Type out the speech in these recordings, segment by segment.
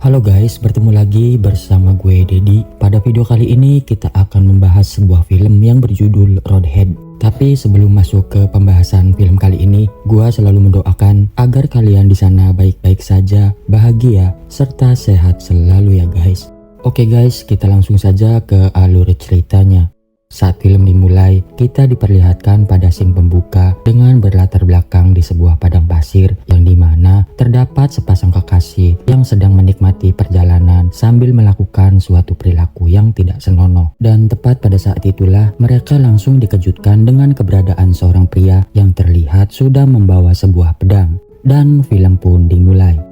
Halo guys, bertemu lagi bersama gue Dedi. Pada video kali ini kita akan membahas sebuah film yang berjudul Roadhead. Tapi sebelum masuk ke pembahasan film kali ini, gue selalu mendoakan agar kalian di sana baik-baik saja, bahagia, serta sehat selalu ya guys. Oke guys, kita langsung saja ke alur ceritanya. Saat film dimulai, kita diperlihatkan pada scene pembuka dengan berlatar belakang di sebuah padang pasir yang dimana terdapat sepasang kekasih yang sedang menikmati perjalanan sambil melakukan suatu perilaku yang tidak senonoh. Dan tepat pada saat itulah mereka langsung dikejutkan dengan keberadaan seorang pria yang terlihat sudah membawa sebuah pedang. Dan film pun dimulai.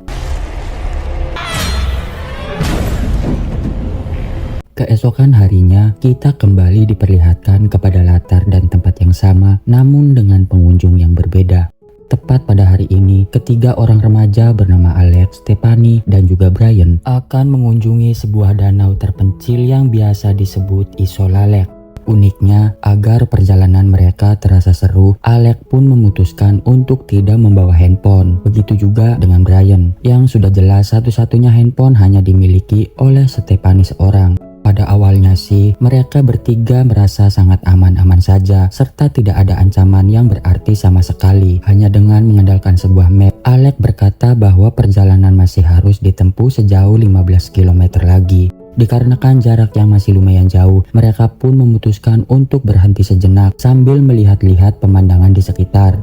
Keesokan harinya, kita kembali diperlihatkan kepada latar dan tempat yang sama, namun dengan pengunjung yang berbeda. Tepat pada hari ini, ketiga orang remaja bernama Alex, Stephanie, dan juga Brian akan mengunjungi sebuah danau terpencil yang biasa disebut Isolalek. Uniknya, agar perjalanan mereka terasa seru, Alex pun memutuskan untuk tidak membawa handphone. Begitu juga dengan Brian, yang sudah jelas satu-satunya handphone hanya dimiliki oleh Stephanie seorang. Pada awalnya sih, mereka bertiga merasa sangat aman-aman saja, serta tidak ada ancaman yang berarti sama sekali. Hanya dengan mengandalkan sebuah map, Alex berkata bahwa perjalanan masih harus ditempuh sejauh 15 km lagi. Dikarenakan jarak yang masih lumayan jauh, mereka pun memutuskan untuk berhenti sejenak sambil melihat-lihat pemandangan di sekitar.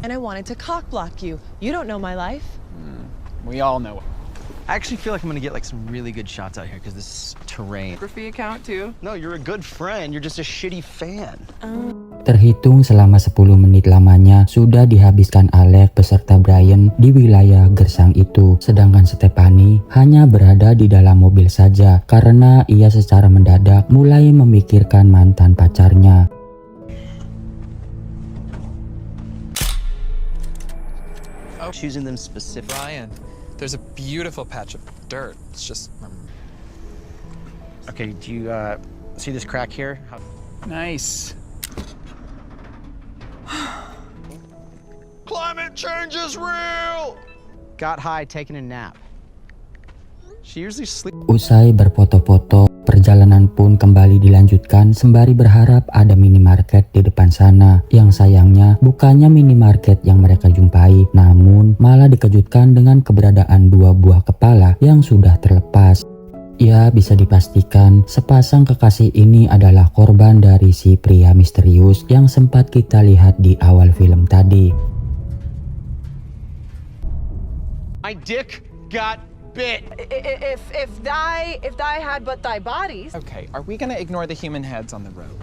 And I wanted to cock block you. You don't know my life. We all know it. I actually feel like I'm gonna get like some really good shots out here because this is terrain. Photography account too. No, you're a good friend. You're just a shitty fan. Terhitung selama 10 menit lamanya sudah dihabiskan Alex beserta Brian di wilayah gersang itu. Sedangkan Stephanie hanya berada di dalam mobil saja karena ia secara mendadak mulai memikirkan mantan pacarnya. Choosing them specific. Ryan, there's a beautiful patch of dirt. It's just Okay, do you see this crack here? nice. Climate change is real. Got high taking a nap. She usually sleeps. Usai berfoto-foto, perjalanan pun kembali dilanjutkan sembari berharap ada minimarket di depan sana. Yang sayangnya bukannya minimarket yang mereka jumpai, namun malah dikejutkan dengan keberadaan dua buah kepala yang sudah terlepas. Ya, bisa dipastikan sepasang kekasih ini adalah korban dari si pria misterius yang sempat kita lihat di awal film tadi. My dick got bit. If thy had but thy bodies. Okay, are we gonna ignore the human heads on the road?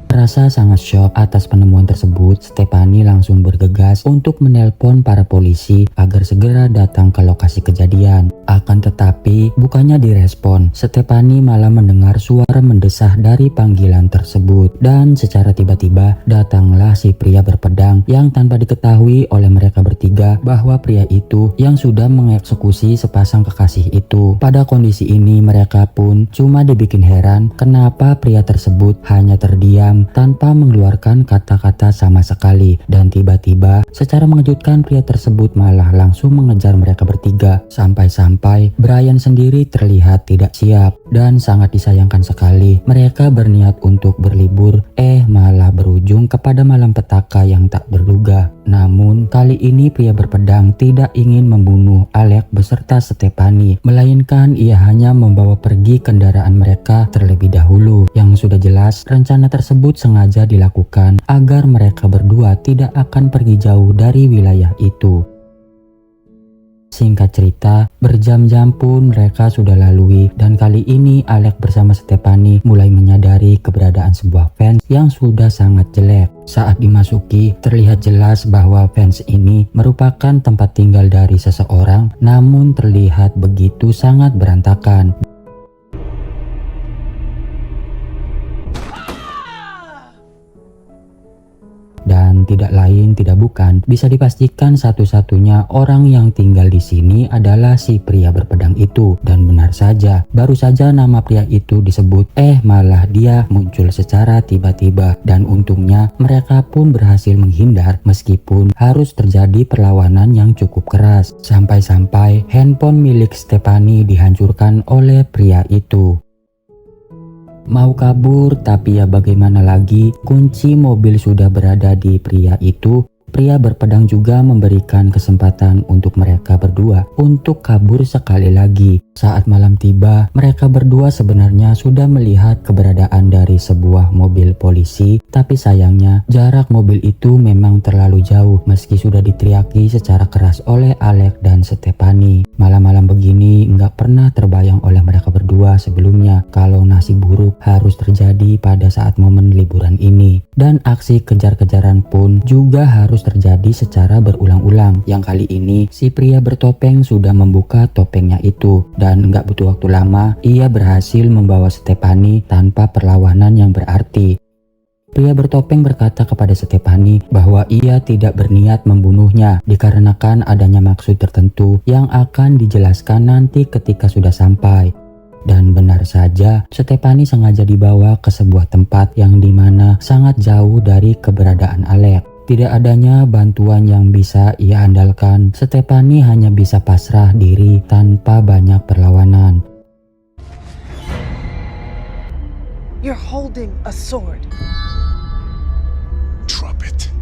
Merasa sangat syok atas penemuan tersebut, Stephanie langsung bergegas untuk menelpon para polisi agar segera datang ke lokasi kejadian. Akan tetapi, bukannya direspon, Stephanie malah mendengar suara mendesah dari panggilan tersebut. Dan secara tiba-tiba, datanglah si pria berpedang yang tanpa diketahui oleh mereka bertiga bahwa pria itu yang sudah mengeksekusi sepasang kekasih itu. Pada kondisi ini, mereka pun cuma dibikin heran kenapa pria tersebut hanya terdiam tanpa mengeluarkan kata-kata sama sekali. Dan tiba-tiba secara mengejutkan pria tersebut malah langsung mengejar mereka bertiga. Sampai-sampai Brian sendiri terlihat tidak siap. Dan sangat disayangkan sekali, mereka berniat untuk berlibur, malah berujung kepada malam petaka yang tak terduga. Namun kali ini pria berpedang tidak ingin membunuh Alex beserta Stephanie, melainkan ia hanya membawa pergi kendaraan mereka terlebih dahulu. Yang sudah jelas rencana tersebut sengaja dilakukan agar mereka berdua tidak akan pergi jauh dari wilayah itu. Singkat cerita, berjam-jam pun mereka sudah lalui dan kali ini Alex bersama Stephanie mulai menyadari keberadaan sebuah fence yang sudah sangat jelek. Saat dimasuki, terlihat jelas bahwa fence ini merupakan tempat tinggal dari seseorang, namun terlihat begitu sangat berantakan. Dan dan tidak lain tidak bukan bisa dipastikan satu-satunya orang yang tinggal di sini adalah si pria berpedang itu. Dan benar saja, baru saja nama pria itu disebut, malah dia muncul secara tiba-tiba. Dan untungnya mereka pun berhasil menghindar meskipun harus terjadi perlawanan yang cukup keras. Sampai-sampai handphone milik Stephanie dihancurkan oleh pria itu. Mau kabur, tapi ya bagaimana lagi, kunci mobil sudah berada di pria itu. Pria berpedang juga memberikan kesempatan untuk mereka berdua untuk kabur sekali lagi. Saat malam tiba, mereka berdua sebenarnya sudah melihat keberadaan dari sebuah mobil polisi, tapi sayangnya jarak mobil itu memang terlalu jauh meski sudah diteriaki secara keras oleh Alex dan Stephanie. Malam-malam begini nggak pernah terbayang oleh mereka berdua sebelumnya kalau nasib buruk harus terjadi pada saat momen liburan ini. Dan aksi kejar-kejaran pun juga harus terjadi secara berulang-ulang. Yang kali ini si pria bertopeng sudah membuka topengnya itu dan nggak butuh waktu lama ia berhasil membawa Stephanie tanpa perlawanan yang berarti. Pria bertopeng berkata kepada Stephanie bahwa ia tidak berniat membunuhnya dikarenakan adanya maksud tertentu yang akan dijelaskan nanti ketika sudah sampai. Dan benar saja, Stephanie sengaja dibawa ke sebuah tempat yang dimana sangat jauh dari keberadaan Alex. Tidak adanya bantuan yang bisa ia andalkan, Stephanie hanya bisa pasrah diri tanpa banyak perlawanan. You're holding a sword. Drop it.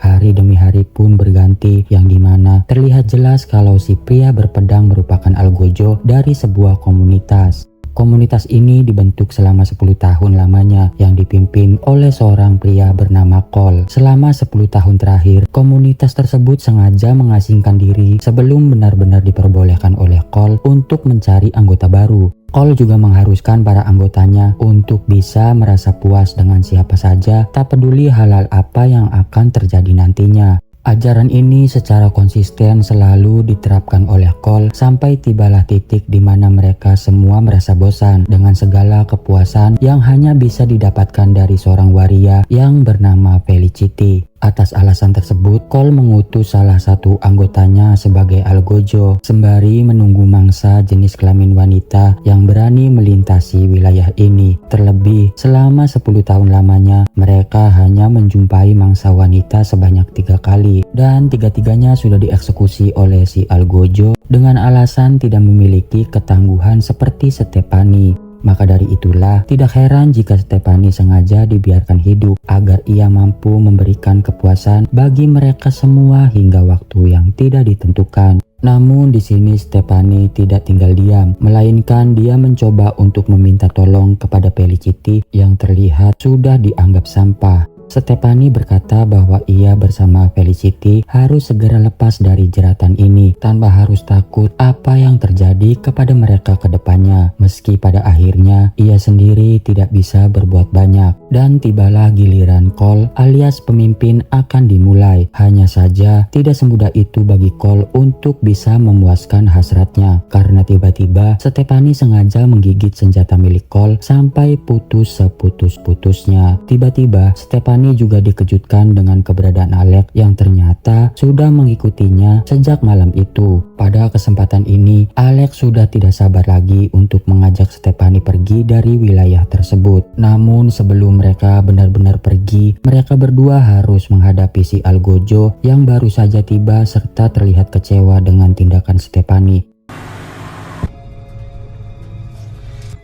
Hari demi hari pun berganti yang dimana terlihat jelas kalau si pria berpedang merupakan algojo dari sebuah komunitas. Komunitas ini dibentuk selama 10 tahun lamanya yang dipimpin oleh seorang pria bernama Cole. Selama 10 tahun terakhir, komunitas tersebut sengaja mengasingkan diri sebelum benar-benar diperbolehkan oleh Cole untuk mencari anggota baru. Cole juga mengharuskan para anggotanya untuk bisa merasa puas dengan siapa saja, tak peduli hal-hal apa yang akan terjadi nantinya. Ajaran ini secara konsisten selalu diterapkan oleh Cole sampai tibalah titik di mana mereka semua merasa bosan dengan segala kepuasan yang hanya bisa didapatkan dari seorang waria yang bernama Felicity. Atas alasan tersebut, Cole mengutus salah satu anggotanya sebagai algojo sembari menunggu mangsa jenis kelamin wanita yang berani melintasi wilayah ini. Terlebih, selama 10 tahun lamanya, mereka hanya menjumpai mangsa wanita sebanyak 3 kali dan tiga-tiganya sudah dieksekusi oleh si algojo dengan alasan tidak memiliki ketangguhan seperti Stephanie. Maka dari itulah tidak heran jika Stephanie sengaja dibiarkan hidup agar ia mampu memberikan kepuasan bagi mereka semua hingga waktu yang tidak ditentukan. Namun di sini Stephanie tidak tinggal diam, melainkan dia mencoba untuk meminta tolong kepada Felicity yang terlihat sudah dianggap sampah. Stephanie berkata bahwa ia bersama Felicity harus segera lepas dari jeratan ini tanpa harus takut apa yang terjadi kepada mereka ke depannya. Meski pada akhirnya ia sendiri tidak bisa berbuat banyak. Dan tibalah giliran Cole alias pemimpin akan dimulai. Hanya saja tidak semudah itu bagi Cole untuk bisa memuaskan hasratnya. Karena tiba-tiba Stephanie sengaja menggigit senjata milik Cole sampai putus seputus-putusnya. Tiba-tiba Stephanie juga dikejutkan dengan keberadaan Alex yang ternyata sudah mengikutinya sejak malam itu. Pada kesempatan ini, Alex sudah tidak sabar lagi untuk mengajak Stephanie pergi dari wilayah tersebut. Namun sebelum mereka benar-benar pergi, mereka berdua harus menghadapi si algojo yang baru saja tiba serta terlihat kecewa dengan tindakan Stephanie.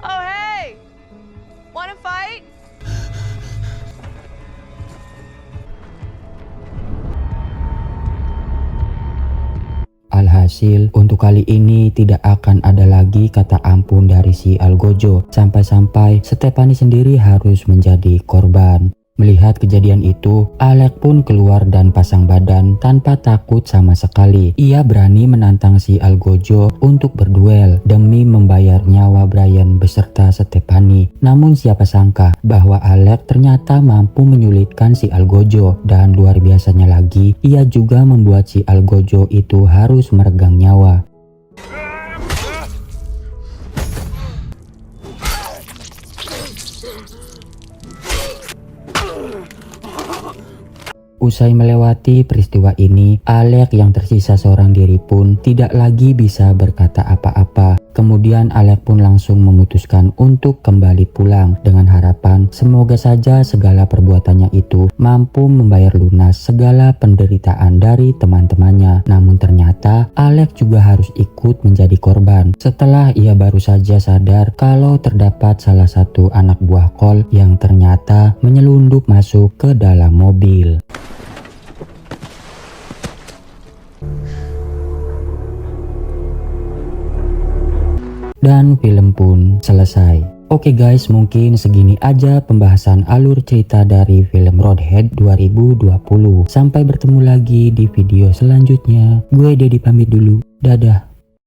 Oh, hey! Wanna fight? Alhasil, untuk kali ini tidak akan ada lagi kata ampun dari si algojo. Sampai-sampai Stephanie sendiri harus menjadi korban. Melihat kejadian itu, Alex pun keluar dan pasang badan tanpa takut sama sekali. Ia berani menantang si algojo untuk berduel demi membayar nyawa Brian beserta Stephanie. Namun siapa sangka bahwa Alex ternyata mampu menyulitkan si algojo, dan luar biasanya lagi, ia juga membuat si algojo itu harus meregang nyawa. Usai melewati peristiwa ini, Alec yang tersisa seorang diri pun tidak lagi bisa berkata apa-apa. Kemudian Alec pun langsung memutuskan untuk kembali pulang dengan harapan semoga saja segala perbuatannya itu mampu membayar lunas segala penderitaan dari teman-temannya. Namun ternyata Alec juga harus ikut menjadi korban setelah ia baru saja sadar kalau terdapat salah satu anak buah Cole yang ternyata menyelundup masuk ke dalam mobil. Dan film pun selesai. Oke guys, mungkin segini aja pembahasan alur cerita dari film Roadhead 2020. Sampai bertemu lagi di video selanjutnya. Gue Dedi pamit dulu. Dadah.